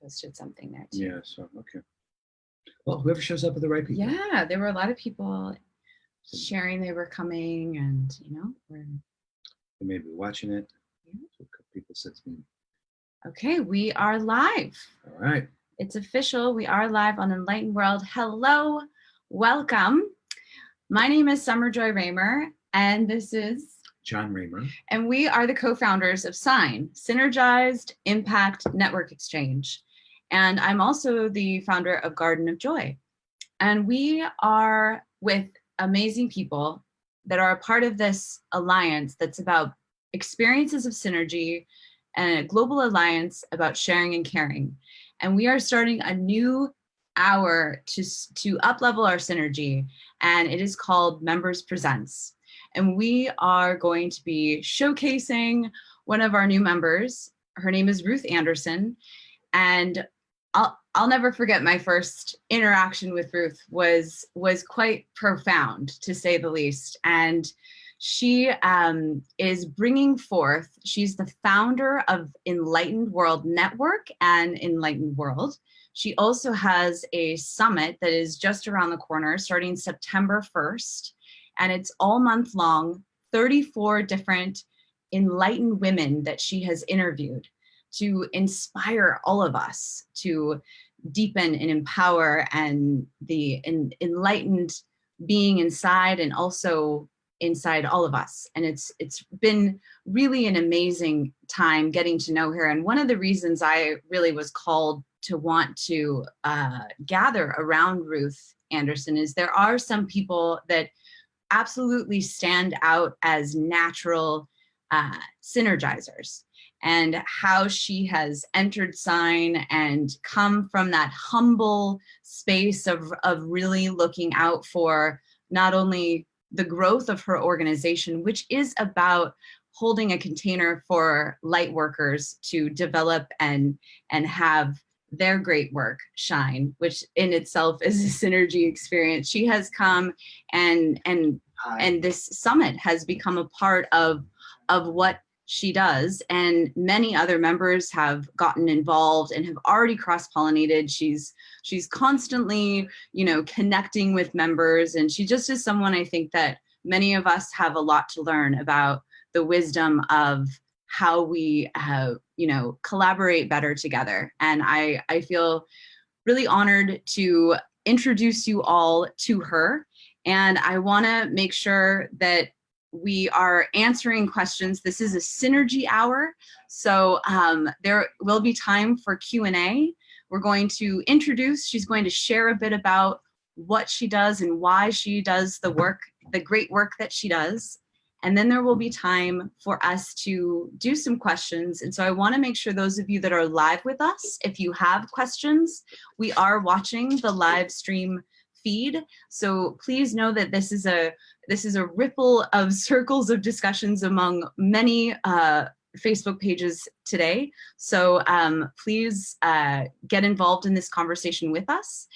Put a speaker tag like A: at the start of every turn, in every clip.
A: posted something there too.
B: Yeah, so, okay. Well, whoever shows up are the right people.
A: Yeah, there were a lot of people sharing they were coming, and we're
B: They may be watching it. Yeah. So a couple people said to me.
A: Okay, we are live.
B: All right.
A: It's official. We are live on Enlightened World. Hello, welcome. My name is Sommer Joy Raymer, and this is
B: John Raymer.
A: And we are the co-founders of SINE, Synergized Impact Network Exchange. And I'm also the founder of Garden of Joy. And we are with amazing people that are a part of this alliance that's about experiences of synergy and a global alliance about sharing and caring. And we are starting a new hour to up-level our synergy, and it is called Members Presents. And we are going to be showcasing one of our new members. Her name is Ruth Anderson, and I'll never forget my first interaction with Ruth. Was quite profound, to say the least. And she is bringing forth, she's the founder of Enlightened World Network and Enlightened World. She also has a summit that is just around the corner, starting September 1st. And it's all month long, 34 different enlightened women that she has interviewed to inspire all of us to deepen and empower and the enlightened being inside and also inside all of us. And it's been really an amazing time getting to know her. And one of the reasons I really was called to want to gather around Ruth Anderson is there are some people that absolutely stand out as natural synergizers, and how she has entered SINE and come from that humble space of really looking out for not only the growth of her organization, which is about holding a container for light workers to develop and have their great work shine, which in itself is a synergy experience. She has come and this summit has become a part of what she does, and many other members have gotten involved and have already cross-pollinated. She's constantly, connecting with members, and she just is someone I think that many of us have a lot to learn about the wisdom of how we collaborate better together. And I feel really honored to introduce you all to her. And I want to make sure that we are answering questions. This is a synergy hour, so there will be time for Q&A. We're going to introduce, she's going to share a bit about what she does and why she does the work, the great work that she does. And then there will be time for us to do some questions. And so I want to make sure those of you that are live with us, if you have questions, we are watching the live stream feed. So please know that this is a ripple of circles of discussions among many Facebook pages today. So please get involved in this conversation with us.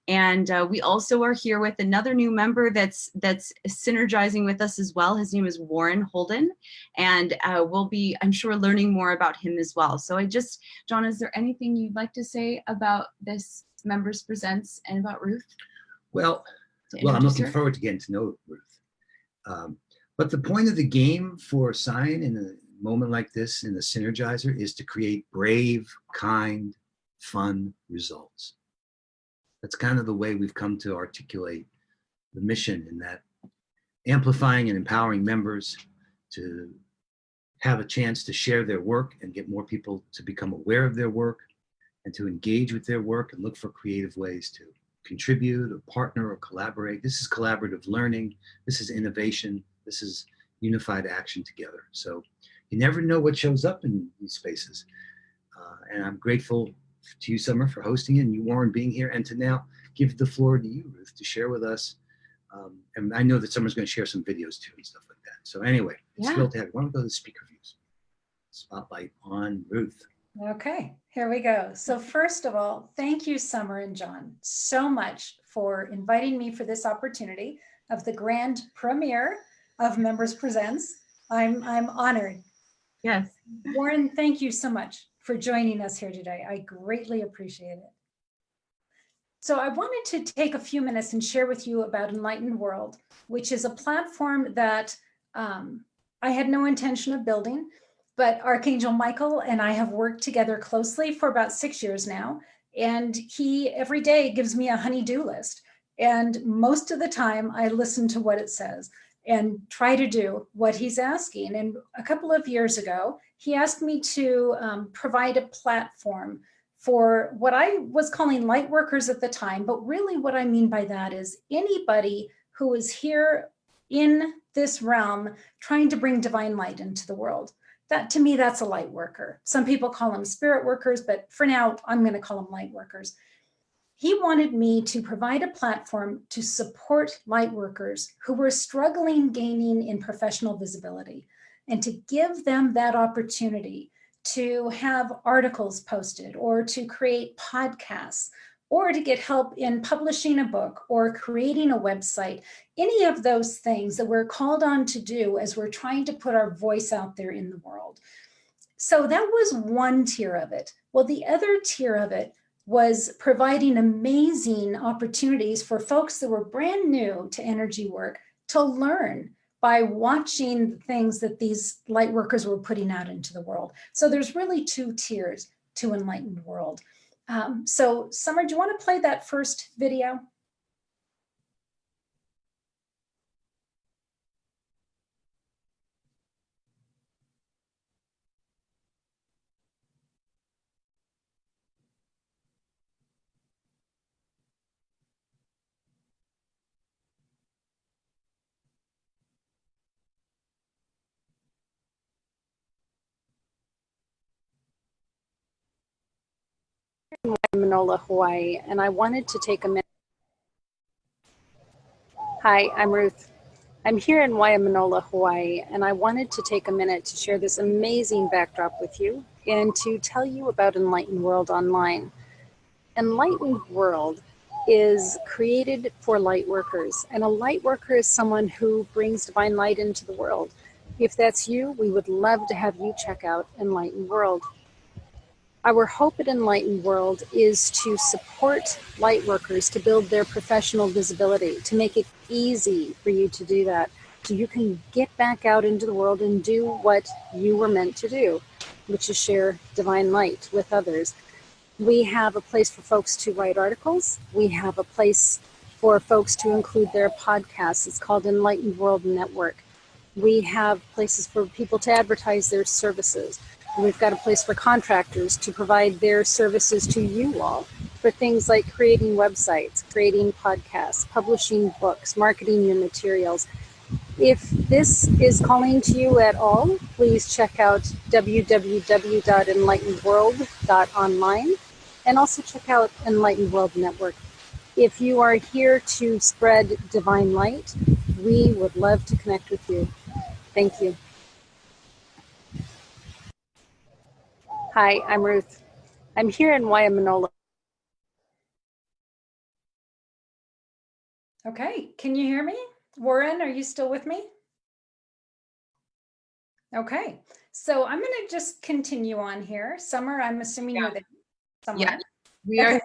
A: And we also are here with another new member that's synergizing with us as well. His name is Warren Holden, and we'll be, I'm sure, learning more about him as well. So John, is there anything you'd like to say about this Members Presents and about Ruth?
B: Well, I'm looking forward to getting to know Ruth. But the point of the game for SINE in a moment like this, in the Synergizer, is to create brave, kind, fun results. That's kind of the way we've come to articulate the mission, in that amplifying and empowering members to have a chance to share their work and get more people to become aware of their work and to engage with their work and look for creative ways to contribute or partner or collaborate. This is collaborative learning. This is innovation. This is unified action together. So you never know what shows up in these spaces. And I'm grateful to you, Sommer, for hosting it, and you, Warren, being here, and to now give the floor to you, Ruth, to share with us. And I know that Sommer's going to share some videos too and stuff like that. So anyway, it's thrilled to have you. Why don't we go to the speaker views? Spotlight on Ruth.
C: Okay, here we go. So first of all, thank you, Sommer and John, so much for inviting me for this opportunity of the grand premiere of Members Presents. I'm honored.
A: Yes.
C: Warren, thank you so much for joining us here today. I greatly appreciate it. So I wanted to take a few minutes and share with you about Enlightened World, which is a platform that I had no intention of building, but Archangel Michael and I have worked together closely for about 6 years now. And he every day gives me a honey-do list. And most of the time I listen to what it says and try to do what he's asking. And a couple of years ago, he asked me to provide a platform for what I was calling light workers at the time. But really what I mean by that is anybody who is here in this realm trying to bring divine light into the world. That, to me, that's a light worker. Some people call them spirit workers, but for now, I'm going to call them light workers. He wanted me to provide a platform to support light workers who were struggling gaining in professional visibility and to give them that opportunity to have articles posted or to create podcasts or to get help in publishing a book or creating a website, any of those things that we're called on to do as we're trying to put our voice out there in the world. So that was one tier of it. Well, the other tier of it was providing amazing opportunities for folks that were brand new to energy work to learn by watching things that these light workers were putting out into the world. So there's really two tiers to Enlightened World. So Sommer, do you want to play that first video?
D: Manola, Hawaii, and I wanted to take a minute. Hi, I'm Ruth. I'm here in Waimanola, Hawaii, and I wanted to take a minute to share this amazing backdrop with you and to tell you about Enlightened World Online. Enlightened World is created for light workers, and a light worker is someone who brings divine light into the world. If that's you, we would love to have you check out Enlightened World. Our hope at Enlightened World is to support light workers to build their professional visibility, to make it easy for you to do that, so you can get back out into the world and do what you were meant to do, which is share divine light with others. We have a place for folks to write articles. We have a place for folks to include their podcasts. It's called Enlightened World Network. We have places for people to advertise their services. We've got a place for contractors to provide their services to you all for things like creating websites, creating podcasts, publishing books, marketing your materials. If this is calling to you at all, please check out www.enlightenedworld.online and also check out Enlightened World Network. If you are here to spread divine light, we would love to connect with you. Thank you. Hi, I'm Ruth. I'm here in Waimanola.
C: Okay, can you hear me? Warren, are you still with me? Okay, so I'm going to just continue on here. Sommer, I'm assuming you're there. Somewhere.
A: Yeah, we are here.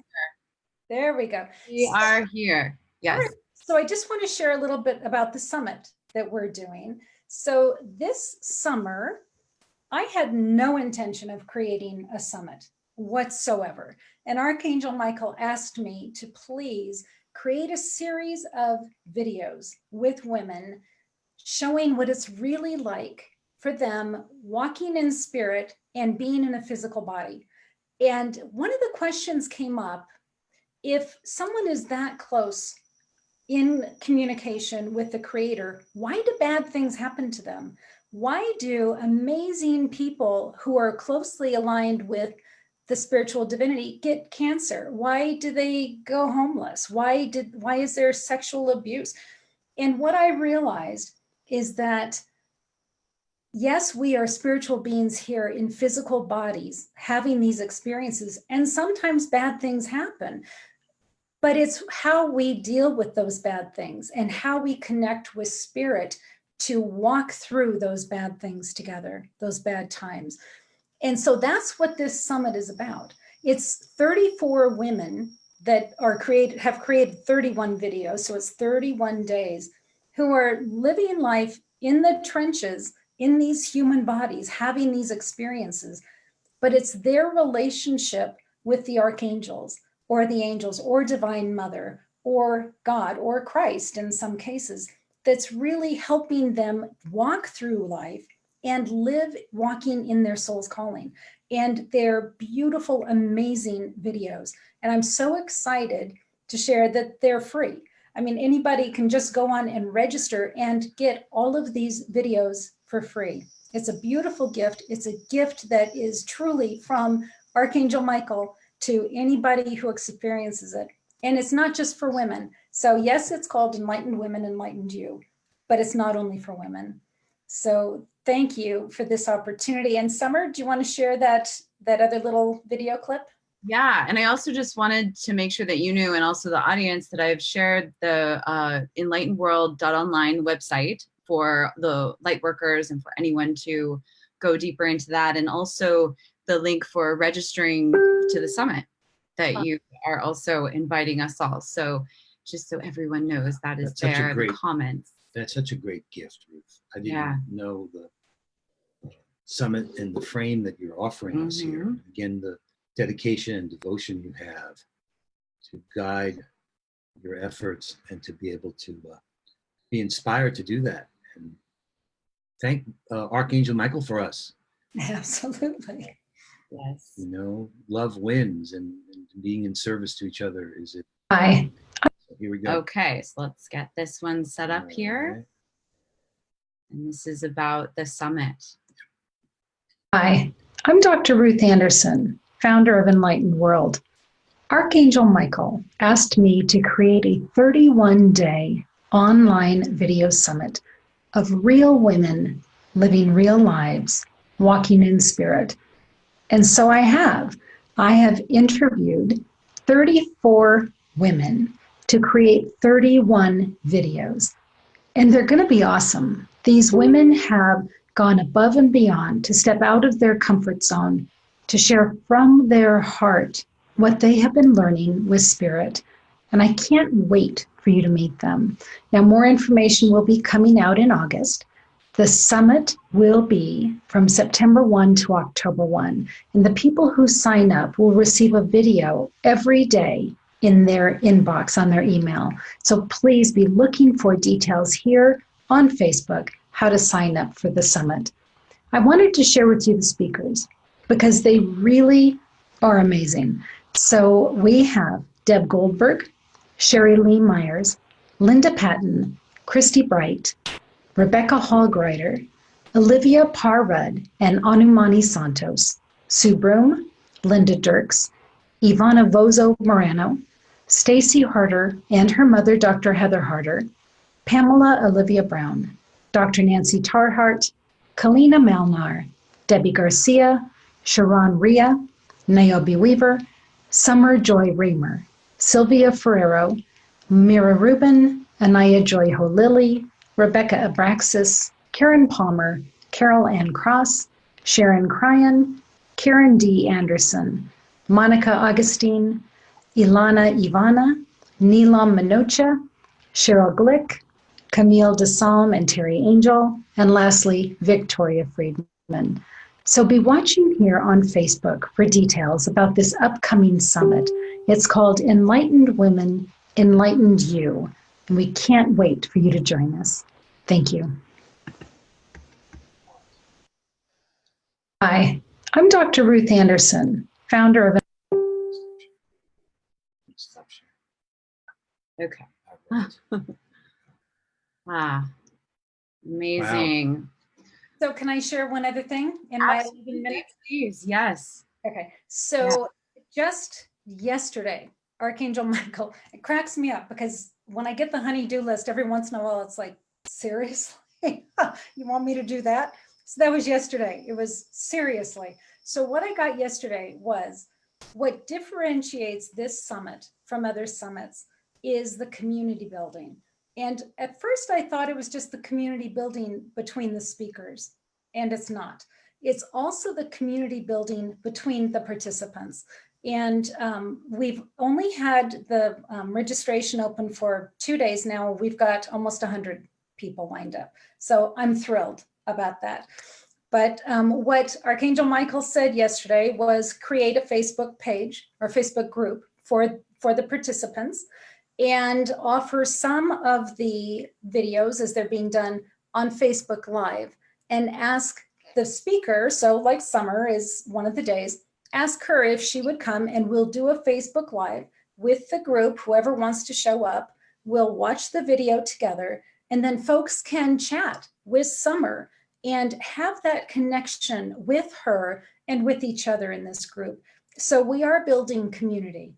C: There we go.
A: We are here. Yes.
C: Right. So I just want to share a little bit about the summit that we're doing. So this summer, I had no intention of creating a summit whatsoever. And Archangel Michael asked me to please create a series of videos with women showing what it's really like for them walking in spirit and being in a physical body. And one of the questions came up, if someone is that close in communication with the creator, why do bad things happen to them? Why do amazing people who are closely aligned with the spiritual divinity get cancer? Why do they go homeless? Why is there sexual abuse? And what I realized is that, yes, we are spiritual beings here in physical bodies having these experiences, and sometimes bad things happen. But it's how we deal with those bad things and how we connect with spirit to walk through those bad things together, those bad times. And so that's what this summit is about. It's 34 women that have created 31 videos. So it's 31 days who are living life in the trenches, in these human bodies, having these experiences, but it's their relationship with the archangels or the angels or Divine Mother or God or Christ in some cases that's really helping them walk through life and live walking in their soul's calling. And they're beautiful, amazing videos. And I'm so excited to share that they're free. I mean, anybody can just go on and register and get all of these videos for free. It's a beautiful gift. It's a gift that is truly from Archangel Michael to anybody who experiences it. And it's not just for women. So yes, it's called Enlightened Women, Enlightened You, but it's not only for women. So thank you for this opportunity. And Sommer, do you want to share that other little video clip?
A: Yeah, and I also just wanted to make sure that you knew, and also the audience, that I've shared the enlightenedworld.online website for the light workers and for anyone to go deeper into that, and also the link for registering to the summit that you are also inviting us all. So just so everyone knows, that is there in the comments.
B: That's such a great gift, Ruth. I didn't know the summit and the frame that you're offering us here. Again, the dedication and devotion you have to guide your efforts and to be able to be inspired to do that. And thank Archangel Michael for us.
C: Absolutely.
A: Yes.
B: You know, love wins, and being in service to each other is it.
C: Hi.
B: So here we go.
A: Okay, so let's get this one set up here. And this is about the summit.
C: Hi, I'm Dr. Ruth Anderson, founder of Enlightened World. Archangel Michael asked me to create a 31-day online video summit of real women living real lives, walking in spirit. And so I have. I have interviewed 34 women to create 31 videos. And they're going to be awesome. These women have gone above and beyond to step out of their comfort zone, to share from their heart what they have been learning with spirit. And I can't wait for you to meet them. Now, more information will be coming out in August. The summit will be from September 1 to October 1. And the people who sign up will receive a video every day in their inbox on their email. So please be looking for details here on Facebook, how to sign up for the summit. I wanted to share with you the speakers because they really are amazing. So we have Deb Goldberg, Sherry Lee Myers, Linda Patton, Christy Bright, Rebecca Hallgreiter, Olivia Parr-Rudd, and Anumani Santos, Sue Broom, Linda Dirks, Ivana Vozo Morano, Stacy Harder and her mother, Dr. Heather Harder, Pamela Olivia Brown, Dr. Nancy Tarhart, Kalina Malnar, Debbie Garcia, Sharon Ria, Niobe Weaver, Summer Joy Raymer, Sylvia Ferrero, Mira Rubin, Anaya Joy Holili, Rebecca Abraxas, Karen Palmer, Carol Ann Cross, Sharon Cryan, Karen D. Anderson, Monica Augustine, Ilana Ivana, Neelam Minocha, Cheryl Glick, Camille DeSalm and Terry Angel, and lastly, Victoria Friedman. So be watching here on Facebook for details about this upcoming summit. It's called Enlightened Women, Enlightened You, and we can't wait for you to join us. Thank you. Hi, I'm Dr. Ruth Anderson, founder of
A: Okay. Amazing.
B: Wow.
C: So can I share one other thing in my 11 minutes?
A: Please, yes.
C: Okay, so just yesterday, Archangel Michael, it cracks me up because when I get the honey-do list, every once in a while, it's like, seriously? You want me to do that? So that was yesterday. It was seriously. So what I got yesterday was what differentiates this summit from other summits is the community building. And at first I thought it was just the community building between the speakers, and it's not. it's also the community building between the participants. And we've only had the registration open for 2 days now. We've got almost 100 people lined up. So I'm thrilled about that. But what Archangel Michael said yesterday was create a Facebook page or Facebook group for the participants and offer some of the videos as they're being done on Facebook Live, and ask the speaker, so like Sommer is one of the days, ask her if she would come and we'll do a Facebook Live with the group, whoever wants to show up. We'll watch the video together, and then folks can chat with Sommer and have that connection with her and with each other in this group. So we are building community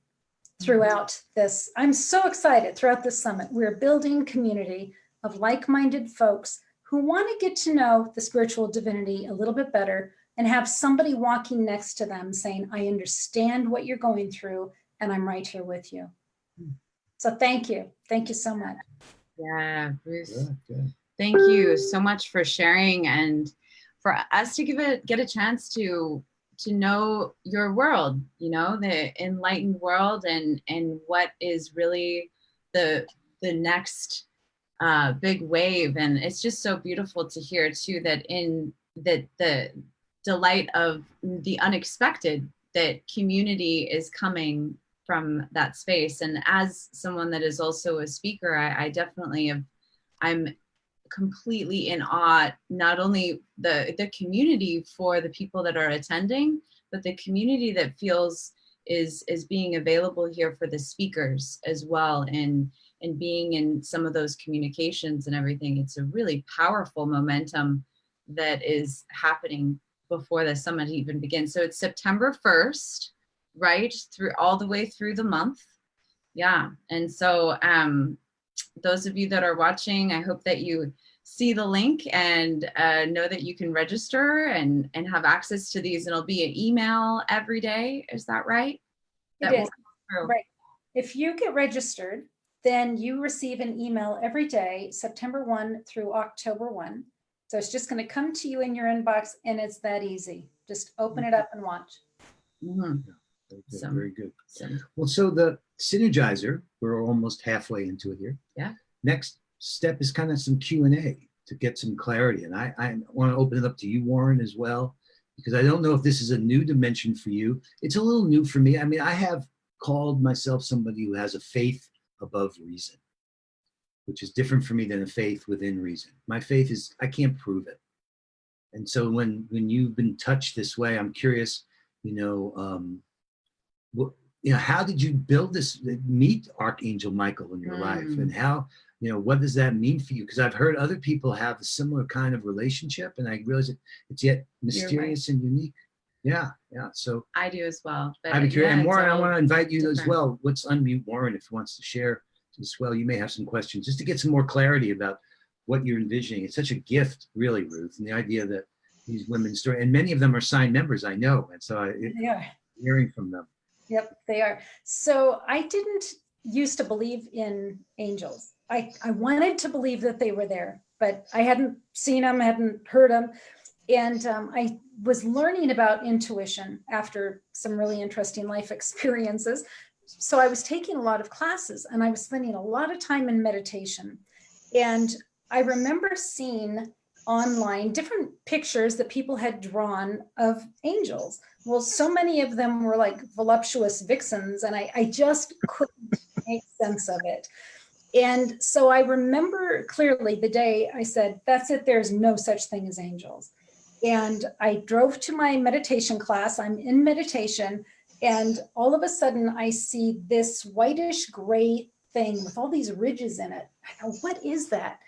C: throughout this. I'm so excited throughout this summit. We're building community of like-minded folks who want to get to know the spiritual divinity a little bit better and have somebody walking next to them saying, I understand what you're going through and I'm right here with you. So thank you. Thank you so much.
A: Yeah, Ruth.
B: Yeah.
A: Thank you so much for sharing and for us to get a chance to know your world, you know, the enlightened world, and what is really the next big wave. And it's just so beautiful to hear too that in that the delight of the unexpected, that community is coming from that space. And as someone that is also a speaker, I definitely I'm completely in awe, not only the community for the people that are attending, but the community that feels is being available here for the speakers as well, and being in some of those communications and everything. It's a really powerful momentum that is happening before the summit even begins. So it's September 1st, right? Through all the way through the month. Yeah. And so those of you that are watching, I hope that you see the link and know that you can register and have access to these. And it'll be an email every day. Is that right?
C: It is. Right. If you get registered, then you receive an email every day, September 1 through October 1. So it's just going to come to you in your inbox, and it's that easy. Just open it up and watch.
A: Mm-hmm.
B: Yeah, very good. Well, so the Synergizer, we're almost halfway into it here.
A: Yeah.
B: Next step is kind of some Q&A to get some clarity. And I want to open it up to you, Warren, as well, because I don't know if this is a new dimension for you. It's a little new for me. I mean, I have called myself somebody who has a faith above reason, which is different for me than a faith within reason. My faith is, I can't prove it. And so when you've been touched this way, I'm curious, how did you build this, meet Archangel Michael in your life, and how, what does that mean for you? Because I've heard other people have a similar kind of relationship, and I realize it's yet mysterious and unique. Yeah. So
A: I do as well. But
B: I'd be curious. And Warren, I want to invite you
A: different
B: as well. Let's unmute Warren if he wants to share as well. You may have some questions just to get some more clarity about what you're envisioning. It's such a gift, really, Ruth, and the idea that these women's story, and many of them are SINE members, I know, and so hearing from them.
C: Yep, they are. So I didn't used to believe in angels. I wanted to believe that they were there, but I hadn't seen them, hadn't heard them. And I was learning about intuition after some really interesting life experiences. So I was taking a lot of classes, and I was spending a lot of time in meditation. And I remember seeing online different pictures that people had drawn of angels. Well, so many of them were like voluptuous vixens, and I just couldn't make sense of it. And so I remember clearly the day I said, that's it, there's no such thing as angels. And I drove to my meditation class. I'm in meditation, and all of a sudden I see this whitish gray thing with all these ridges in it. I go, what is that?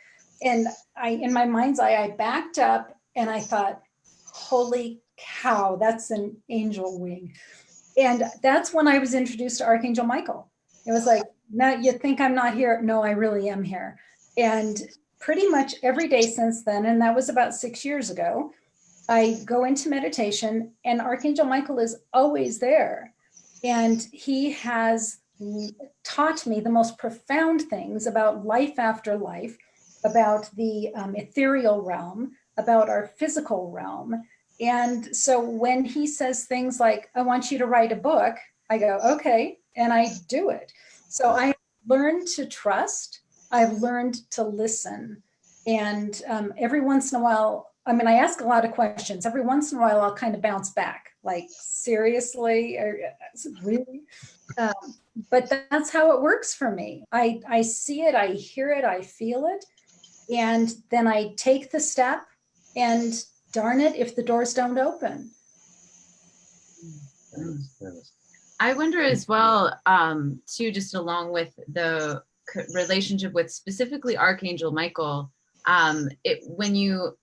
C: And in my mind's eye, I backed up and I thought, holy cow, that's an angel wing. And that's when I was introduced to Archangel Michael. It was like, now you think I'm not here? No, I really am here. And pretty much every day since then, and that was about 6 years ago, I go into meditation and Archangel Michael is always there. And he has taught me the most profound things about life after life, about the ethereal realm, about our physical realm. And so when he says things like, I want you to write a book, I go, okay, and I do it. So I learned to trust, I've learned to listen. And every once in a while, I mean, I ask a lot of questions. Every once in a while, I'll kind of bounce back, like, seriously, or really? But that's how it works for me. I see it, I hear it, I feel it. And then I take the step, and darn it if the doors don't open.
A: I wonder as well, too, just along with the relationship with specifically Archangel Michael, when you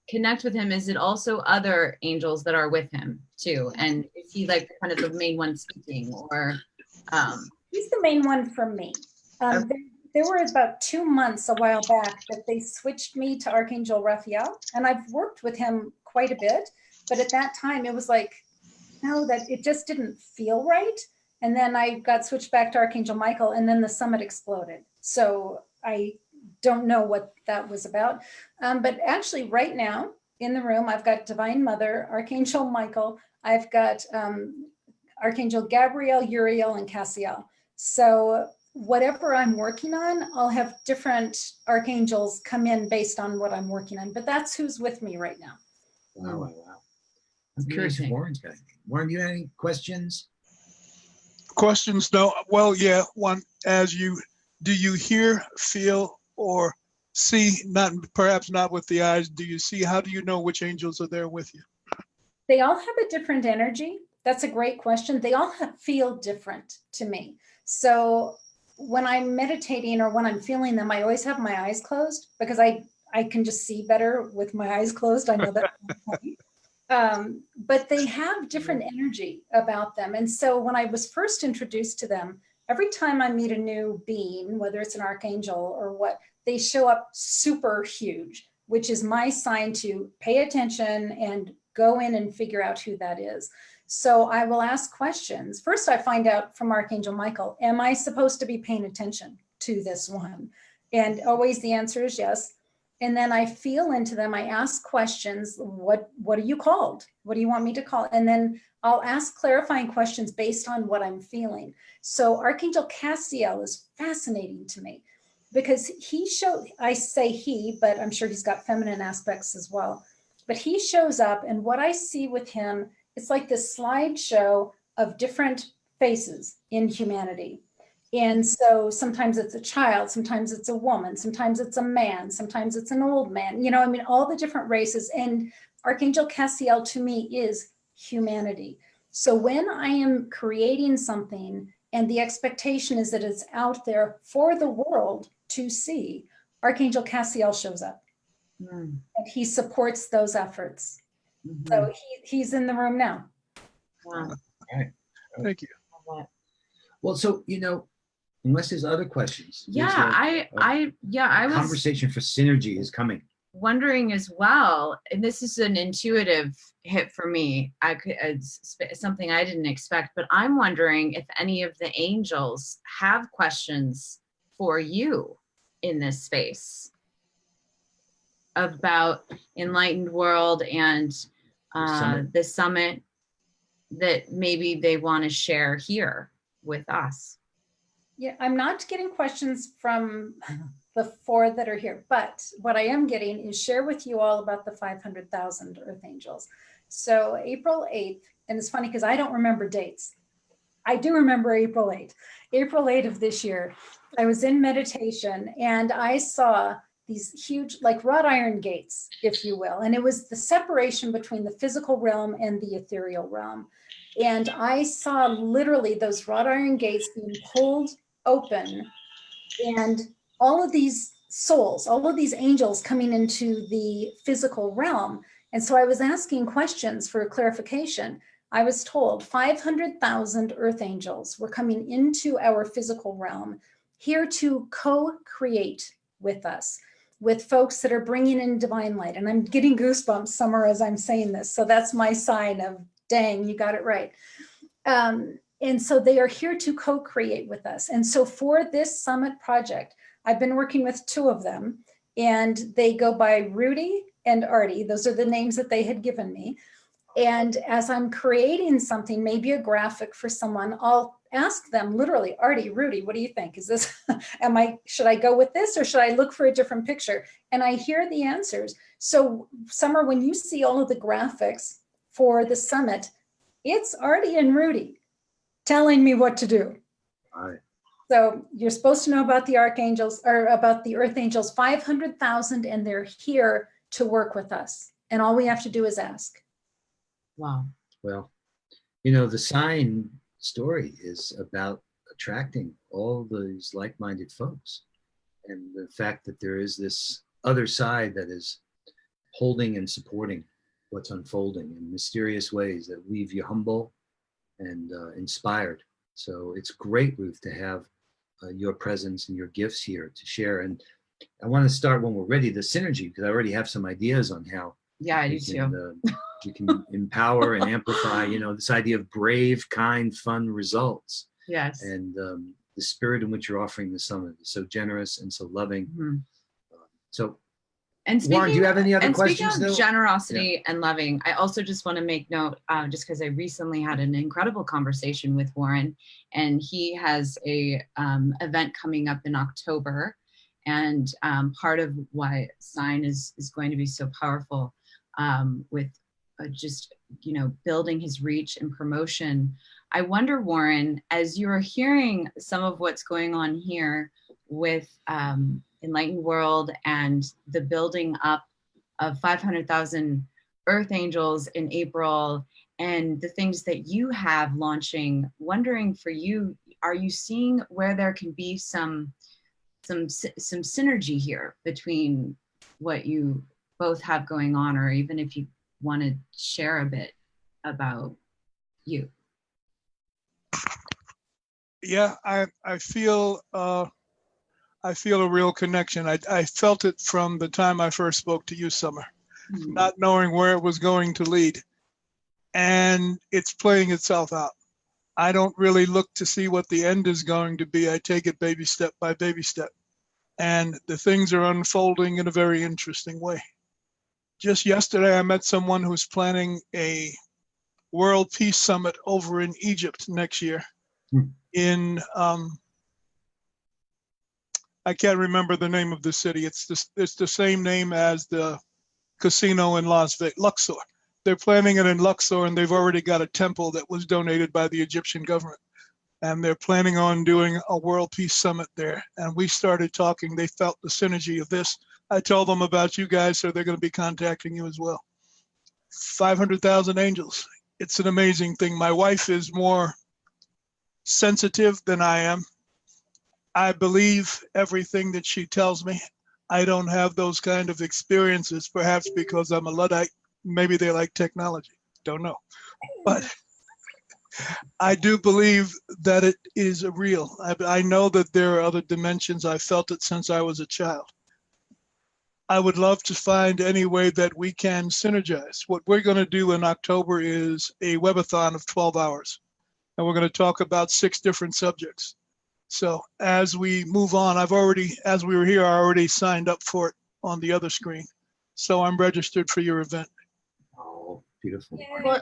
A: connect with him, is it also other angels that are with him too? And is he like kind of the main one speaking, or?
C: He's the main one for me. There were about 2 months a while back that they switched me to Archangel Raphael, and I've worked with him quite a bit, but at that time it was like, no, that it just didn't feel right. And then I got switched back to Archangel Michael, and then the summit exploded. So I don't know what that was about. But actually right now in the room, I've got Divine Mother, Archangel Michael, I've got Archangel Gabriel, Uriel, and Cassiel. So whatever I'm working on, I'll have different archangels come in based on what I'm working on, but that's who's with me right now.
B: Wow. I'm curious if Warren's got anything. Warren, you have any questions?
E: Questions? No. Well, yeah. One, do you hear, feel, or see? Perhaps not with the eyes. Do you see? How do you know which angels are there with you?
C: They all have a different energy. That's a great question. They all feel different to me. So when I'm meditating or when I'm feeling them, I always have my eyes closed because I can just see better with my eyes closed. I know that. But they have different energy about them. And so when I was first introduced to them, every time I meet a new being, whether it's an archangel or what, they show up super huge, which is my sign to pay attention and go in and figure out who that is. So I will ask questions. First, I find out from Archangel Michael, am I supposed to be paying attention to this one? And always the answer is yes. And then I feel into them. I ask questions. What are you called? What do you want me to call? And then I'll ask clarifying questions based on what I'm feeling. So Archangel Cassiel is fascinating to me because I say he, but I'm sure he's got feminine aspects as well. But he shows up, and what I see with him, it's like this slideshow of different faces in humanity. And so sometimes it's a child, sometimes it's a woman, sometimes it's a man, sometimes it's an old man, all the different races. And Archangel Cassiel to me is humanity. So when I am creating something and the expectation is that it's out there for the world to see, Archangel Cassiel shows up. And he supports those efforts. So he's in the room now.
A: Wow.
B: All right.
E: Thank you.
B: Well, so, unless there's other questions.
A: I was
B: conversation for synergy is coming.
A: Wondering as well, and this is an intuitive hit for me. It's something I didn't expect, but I'm wondering if any of the angels have questions for you in this space about Enlightened World and the summit that maybe they want to share here with us.
C: Yeah, I'm not getting questions from the 4 that are here, but what I am getting is share with you all about the 500,000 Earth Angels. So April 8th, and it's funny because I don't remember dates. I do remember April 8th. April 8th of this year, I was in meditation and I saw these huge, like wrought iron gates, if you will. And it was the separation between the physical realm and the ethereal realm. And I saw literally those wrought iron gates being pulled open and all of these souls, all of these angels coming into the physical realm. And so I was asking questions for clarification. I was told 500,000 Earth Angels were coming into our physical realm here to co-create with us, with folks that are bringing in divine light. And I'm getting goosebumps, Sommer, as I'm saying this. So that's my sign of, dang, you got it right. And so they are here to co-create with us. And so for this summit project, I've been working with 2 of them, and they go by Rudy and Artie. Those are the names that they had given me. And as I'm creating something, maybe a graphic for someone, I'll ask them literally, Artie, Rudy, what do you think? Is this, should I go with this or should I look for a different picture? And I hear the answers. So Sommer, when you see all of the graphics for the summit, it's Artie and Rudy telling me what to do.
B: All right.
C: So you're supposed to know about the archangels or about the earth angels, 500,000, and they're here to work with us. And all we have to do is ask.
A: Wow.
B: Well, you know, the SINE story is about attracting all these like-minded folks. And the fact that there is this other side that is holding and supporting what's unfolding in mysterious ways that leave you humble and inspired. So it's great, Ruth, to have your presence and your gifts here to share. And I want to start when we're ready, the synergy, because I already have some ideas on how
A: I do too.
B: We can empower and amplify, you know, this idea of brave, kind, fun results.
A: Yes.
B: And the spirit in which you're offering the summit is so generous and so loving.
A: Mm-hmm.
B: So,
A: and speaking,
B: Warren, do you have any other questions?
A: Speaking of generosity and loving, I also just want to make note, just because I recently had an incredible conversation with Warren, and he has a event coming up in October. And part of why SINE is going to be so powerful with just, you know, building his reach and promotion. I wonder, Warren, as you are hearing some of what's going on here with Enlightened World and the building up of 500,000 Earth Angels in April and the things that you have launching, wondering for you, are you seeing where there can be some synergy here between what you both have going on, or even if you want to share a bit about you?
E: Yeah, I feel a real connection. I felt it from the time I first spoke to you, Sommer, not knowing where it was going to lead. And it's playing itself out. I don't really look to see what the end is going to be. I take it baby step by baby step. And the things are unfolding in a very interesting way. Just yesterday, I met someone who's planning a World Peace Summit over in Egypt next year. In, I can't remember the name of the city. It's the same name as the casino in Las Vegas, Luxor. They're planning it in Luxor, and they've already got a temple that was donated by the Egyptian government. And they're planning on doing a World Peace Summit there. And we started talking. They felt the synergy of this. I told them about you guys, so they're going to be contacting you as well. 500,000 angels. It's an amazing thing. My wife is more sensitive than I am. I believe everything that she tells me. I don't have those kind of experiences, perhaps because I'm a Luddite. Maybe they like technology. Don't know. But I do believe that it is real. I know that there are other dimensions. I felt it since I was a child. I would love to find any way that we can synergize. What we're going to do in October is a webathon of 12 hours. And we're going to talk about 6 different subjects. So as we move on, as we were here, I already signed up for it on the other screen. So I'm registered for your event.
B: Oh, beautiful.
A: Well,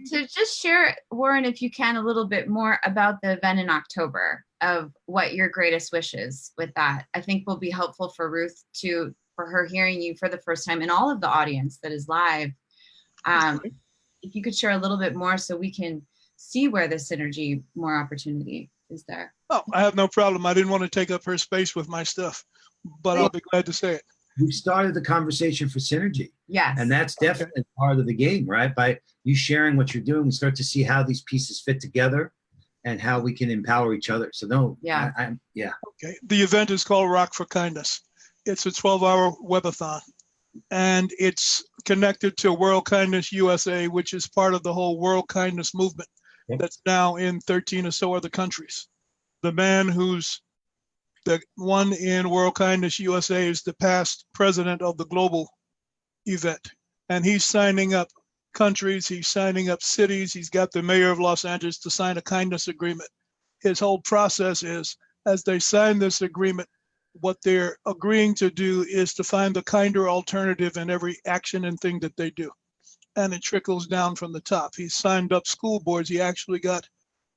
A: to just share, Warren, if you can, a little bit more about the event in October, of what your greatest wishes with that, I think will be helpful for Ruth for her hearing you for the first time, and all of the audience that is live. If you could share a little bit more so we can see where the synergy, more opportunity is there.
E: Oh, I have no problem. I didn't want to take up her space with my stuff, but I'll be glad to say it.
B: We started the conversation for synergy.
A: Yes.
B: And that's definitely part of the game, right? By you sharing what you're doing, we start to see how these pieces fit together and how we can empower each other. So no,
A: yeah.
E: Okay. The event is called Rock for Kindness. It's a 12-hour webathon, and it's connected to World Kindness USA, which is part of the whole World Kindness movement that's now in 13 or so other countries. The man who's the one in World Kindness USA is the past president of the global event. And he's signing up countries, he's signing up cities, he's got the mayor of Los Angeles to sign a kindness agreement. His whole process is, as they sign this agreement, what they're agreeing to do is to find the kinder alternative in every action and thing that they do. And it trickles down from the top. He signed up school boards. He actually got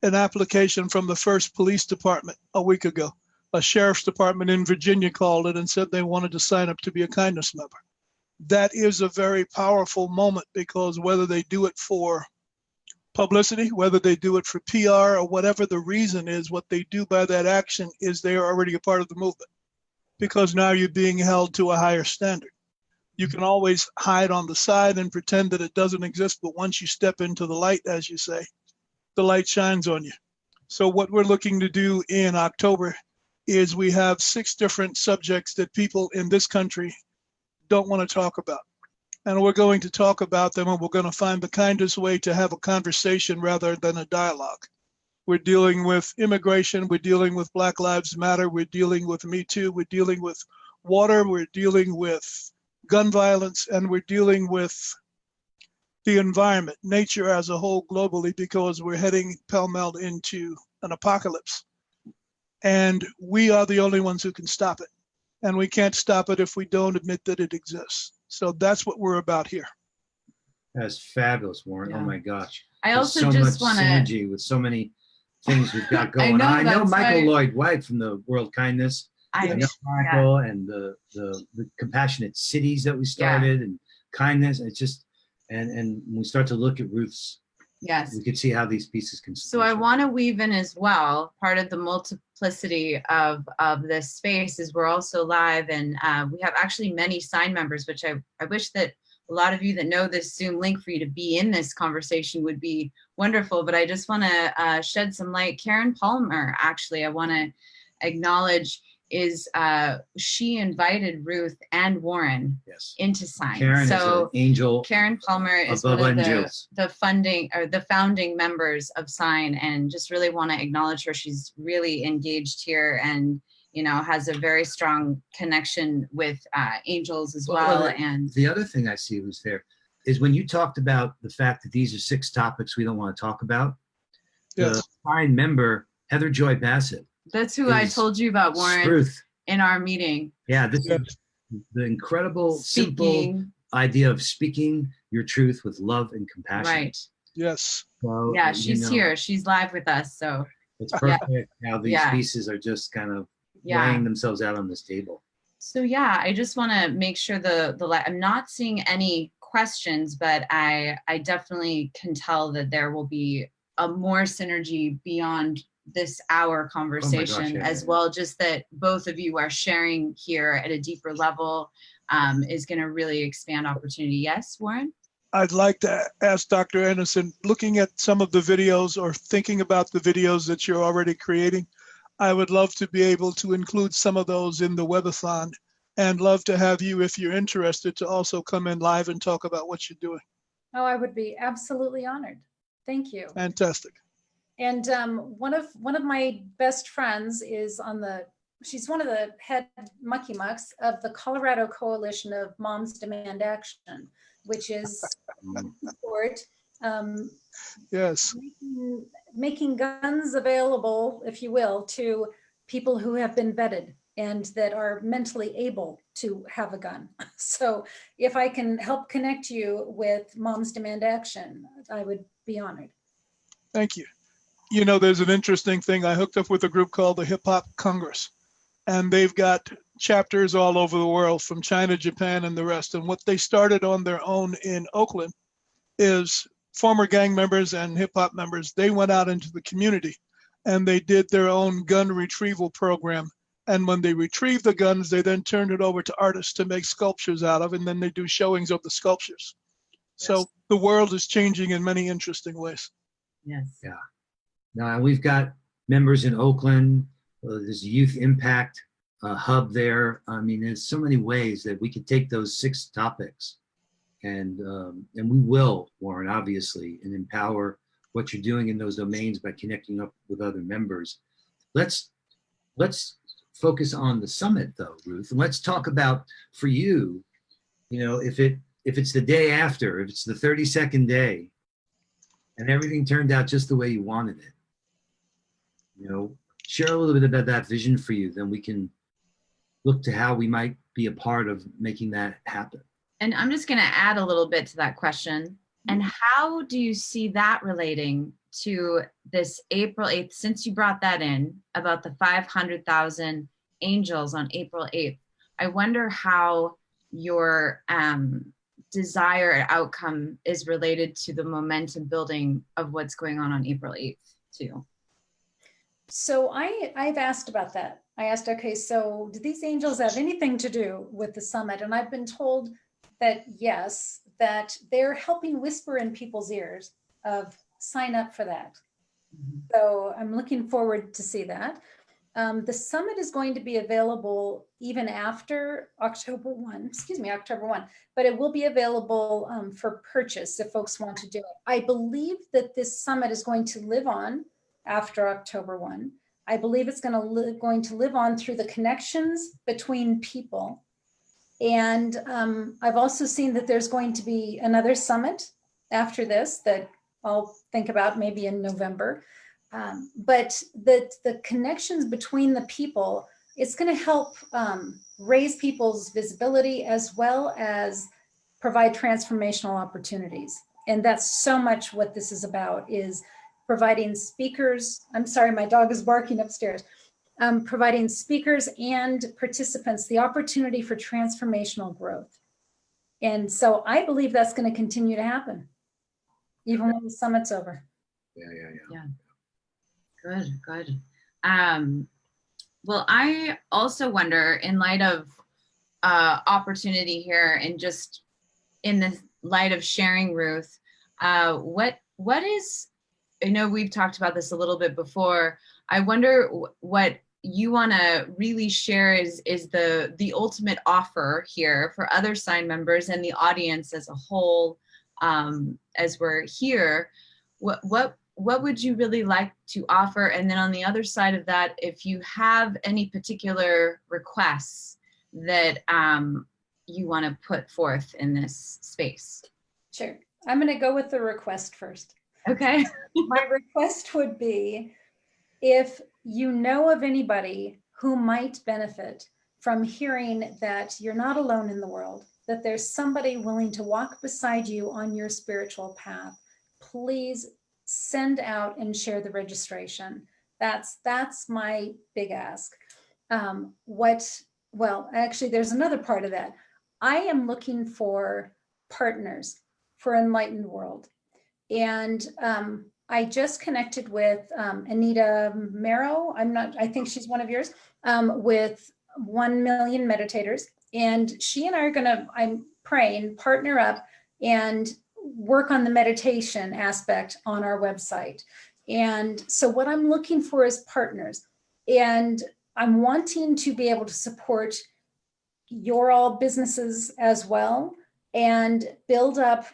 E: an application from the first police department a week ago. A sheriff's department in Virginia called it and said they wanted to sign up to be a kindness member. That is a very powerful moment, because whether they do it for publicity, whether they do it for PR, or whatever the reason is, what they do by that action is they are already a part of the movement, because now you're being held to a higher standard. You can always hide on the side and pretend that it doesn't exist, but once you step into the light, as you say, the light shines on you. So what we're looking to do in October is we have 6 different subjects that people in this country don't want to talk about. And we're going to talk about them, and we're going to find the kindest way to have a conversation rather than a dialogue. We're dealing with immigration. We're dealing with Black Lives Matter. We're dealing with Me Too. We're dealing with water. We're dealing with gun violence. And we're dealing with the environment, nature as a whole globally, because we're heading pell-mell into an apocalypse. And we are the only ones who can stop it. And we can't stop it if we don't admit that it exists. So that's what we're about here.
B: That's fabulous, Warren.
A: Yeah.
B: Oh my gosh.
A: I
B: There's
A: also
B: so
A: just
B: much
A: want to,
B: synergy with so many things we've got going on. I know
A: that's
B: Michael
A: why-
B: Lloyd White from the World Kindness. I know Michael and the compassionate cities that we started and kindness. It's just, and when we start to look at Ruth's,
A: yes.
B: we could see how these pieces can.
A: So I want to weave in as well, part of the multiplicity of this space is we're also live, and we have actually many SINE members, which I wish that a lot of you that know this Zoom link for you to be in this conversation would be wonderful, but I just want to shed some light. Karen Palmer, actually, I want to acknowledge is she invited Ruth and Warren into SINE.
B: Karen is an angel.
A: Karen Palmer is one of the founding members of SINE, and just really want to acknowledge her. She's really engaged here, and has a very strong connection with angels as well. And
B: the other thing I see was there is when you talked about the fact that these are 6 topics we don't want to talk about. The SINE member Heather Joy Bassett.
A: That's who I told you about, Warren,
B: Ruth.
A: In our meeting.
B: Yeah, this is the incredible, simple idea of speaking your truth with love and compassion.
A: Right.
E: Yes.
B: So,
A: yeah, she's here. She's live with us. So
B: it's perfect how these pieces are just kind of laying themselves out on this table.
A: So yeah, I just want to make sure I'm not seeing any questions, but I definitely can tell that there will be a more synergy beyond this hour conversation as well. Just that both of you are sharing here at a deeper level is going to really expand opportunity. Yes, Warren?
E: I'd like to ask Dr. Anderson, looking at some of the videos or thinking about the videos that you're already creating, I would love to be able to include some of those in the webathon, and love to have you, if you're interested, to also come in live and talk about what you're doing.
C: Oh, I would be absolutely honored. Thank you.
E: Fantastic.
C: And one of my best friends is she's one of the head mucky mucks of the Colorado Coalition of Moms Demand Action, which is support making guns available, if you will, to people who have been vetted and that are mentally able to have a gun. So if I can help connect you with Moms Demand Action, I would be honored.
E: Thank you. There's an interesting thing. I hooked up with a group called the Hip Hop Congress, and they've got chapters all over the world, from China, Japan, and the rest. And what they started on their own in Oakland is former gang members and hip hop members. They went out into the community and they did their own gun retrieval program. And when they retrieved the guns, they then turned it over to artists to make sculptures out of, and then they do showings of the sculptures. Yes. So the world is changing in many interesting ways.
A: Yes.
B: Yeah. Now we've got members in Oakland. There's a youth impact hub there. I mean, there's so many ways that we could take those 6 topics, and we will, Warren, obviously, and empower what you're doing in those domains by connecting up with other members. Let's focus on the summit, though, Ruth, and let's talk about, for you, if it's the day after, if it's the 32nd day, and everything turned out just the way you wanted it. Share a little bit about that vision for you, then we can look to how we might be a part of making that happen.
A: And I'm just going to add a little bit to that question. And how do you see that relating to this April 8th, since you brought that in about the 500,000 angels on April 8th? I wonder how your desired outcome is related to the momentum building of what's going on April 8th too.
C: So I've asked about that. I asked, okay, so do these angels have anything to do with the summit? And I've been told that yes, that they're helping whisper in people's ears of sign up for that. Mm-hmm. So I'm looking forward to see that. The summit is going to be available even after October 1, but it will be available for purchase if folks want to do it. I believe that this summit is going to live on after October 1. I believe it's going to live on through the connections between people. And I've also seen that there's going to be another summit after this that I'll think about maybe in November. But the connections between the people, it's going to help raise people's visibility as well as provide transformational opportunities. And that's so much what this is about, is providing speakers. I'm sorry, my dog is barking upstairs. Providing speakers and participants the opportunity for transformational growth. And so I believe that's going to continue to happen, even when the summit's over.
A: Yeah. Good. Well, I also wonder, in light of opportunity here and just in the light of sharing, Ruth, what is, I know we've talked about this a little bit before. I wonder what you want to really share is the ultimate offer here for other SINE members and the audience as a whole, as we're here. What would you really like to offer? And then on the other side of that, if you have any particular requests that you want to put forth in this space.
C: Sure. I'm going to go with the request first.
A: Okay.
C: My request would be, if you know of anybody who might benefit from hearing that you're not alone in the world, that there's somebody willing to walk beside you on your spiritual path, please send out and share the registration. That's my big ask. Well, actually, there's another part of that. I am looking for partners for Enlightened World. And I just connected with Anita Marrow. I think she's one of yours, with 1 million meditators. And she and I are gonna, I'm praying, partner up and work on the meditation aspect on our website. And so what I'm looking for is partners. And I'm wanting to be able to support your all businesses as well, and build up